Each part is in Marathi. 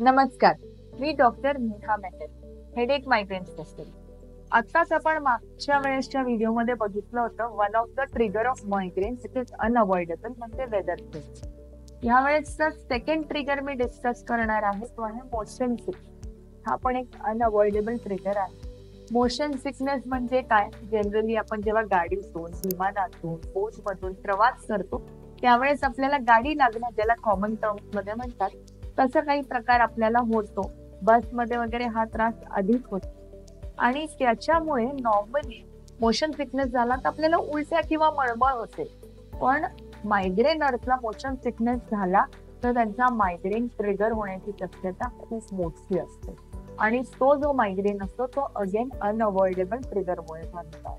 नमस्कार. मी doctor Neha Mehar, headache migraine specialist. आत्ताच आपण मागच्या वेळेसच्या व्हिडिओमध्ये बघितलं होतं, one of the trigger of migraine it is unavoidable म्हणजे वेदर चेंज. यावेळेसचा सेकंड ट्रिगर मी डिस्कस करणार आहे, तो आहे मोशन सिकनेस. हा पण एक अनअवॉइडेबल ट्रिगर आहे. मोशन सिकनेस म्हणजे काय? जनरली आपण जेव्हा गाडीतून, विमानातून, बोटमधून प्रवास करतो, त्यावेळेस आपल्याला गाडी लागणं, ज्याला कॉमन टर्म्स मध्ये म्हणतात, तसा काही प्रकार आपल्याला होतो. बसमध्ये वगैरे हा त्रास अधिक होतो आणि त्याच्यामुळे नॉर्मली मोशन सिकनेस झाला तर आपल्याला उलट्या किंवा मळमळ होते. पण मायग्रेनर्सला मोशन सिकनेस झाला तर त्यांचा मायग्रेन ट्रिगर होण्याची शक्यता खूप मोठी असते आणि तो जो मायग्रेन असतो तो अगेन अनअवॉइडेबल ट्रिगरमुळे झालेला.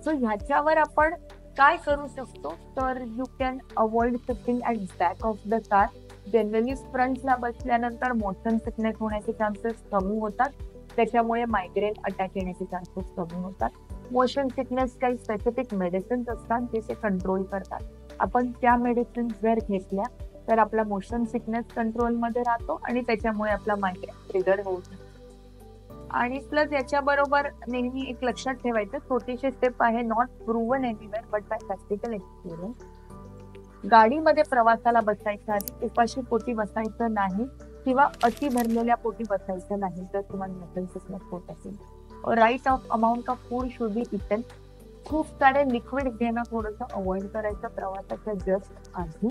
सो ह्याच्यावर आपण काय करू शकतो, तर you can avoid sitting at back of the car. Generally फ्रंटला बसल्यानंतर मोशन सिकनेस होण्याचे चान्सेस कमी होतात, त्याच्यामुळे मायग्रेन अटॅक येण्याचे चान्सेस कमी होतात. मोशन सिकनेस काही स्पेसिफिक मेडिसिन्स असतात जे ते कंट्रोल करतात. आपण त्या मेडिसिन जर घेतल्या तर आपला मोशन सिकनेस कंट्रोलमध्ये राहतो आणि त्याच्यामुळे आपला मायग्रेन ट्रिगर होऊ शकतो. आणि प्लस याच्याबरोबर नेहमी एक लक्षात ठेवायचं छोटीशी स्टेप आहे, not proven anywhere but by practical experience. गाडीमध्ये प्रवासाला बसायच्या आधी उपाशी पोटी बसायचं नाही किंवा अति भरलेल्या पोटी बसायचं नाही जर तुम्हाला मोशन सिकनेस होत असेल. Right of amount of food should be eaten. खूप सारे लिक्विड घेणं थोडंसं अवॉइड करायचं प्रवासाच्या जस्ट आधी.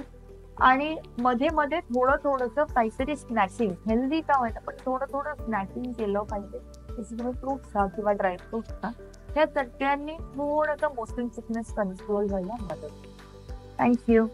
आणि मध्ये मध्ये थोडं थोडंसं काहीतरी स्नॅकिंग, हेल्दी का होईना पण थोडं थोडं स्नॅकिंग केलं पाहिजे. त्याच्यामुळे फ्रुट्स खा किंवा ड्रायफ्रुट्स खा. ह्या सगळ्यांनी थोडंसं मोशन सिकनेस कंट्रोल व्हायला मदत. थँक्यू.